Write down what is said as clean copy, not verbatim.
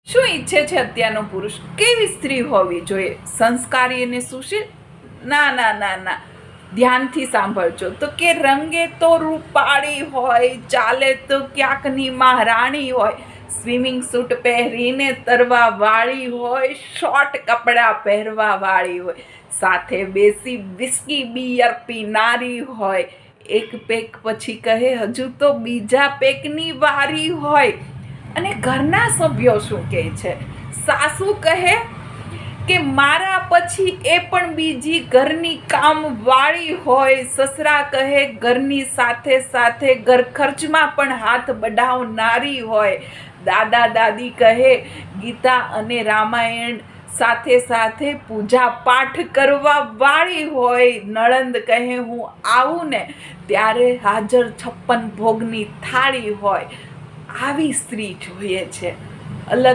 શું ઈચ્છે છે અત્યારનો પુરુષ? કેવી સ્ત્રી હોવી જોઈએ? સંસ્કારી અને સુશીલ? ના ના ના ના, ધ્યાનથી સાંભળજો. તો કે રંગે તો રૂપાળી હોય, ચાલે તો ક્યાંકની મહારાણી હોય, સ્વિમિંગ સૂટ પહેરીને તરવા વાળી હોય, શોર્ટ કપડાં પહેરવા વાળી હોય, સાથે બેસી વિસ્કી બિયર પીનારી હોય, એક પેક પછી કહે હજુ તો બીજા પેકની વારી હોય. અને ઘરના સભ્યો શું કહે છે? સાસુ કહે કે મારા પછી એ પણ બીજી ઘરની કામ વાળી હોય. સસરા કહે ઘરની સાથે સાથે ઘર ખર્ચમાં પણ હાથ બઢાવનારી હોય. દાદા દાદી કહે ગીતા અને રામાયણ સાથે સાથે પૂજા પાઠ કરવા વાળી હોય. નણંદ કહે હું આવું ને ત્યારે હાજર 56 ભોગની થાળી હોય. આવી સ્ત્રી જોઈએ છે. અલગ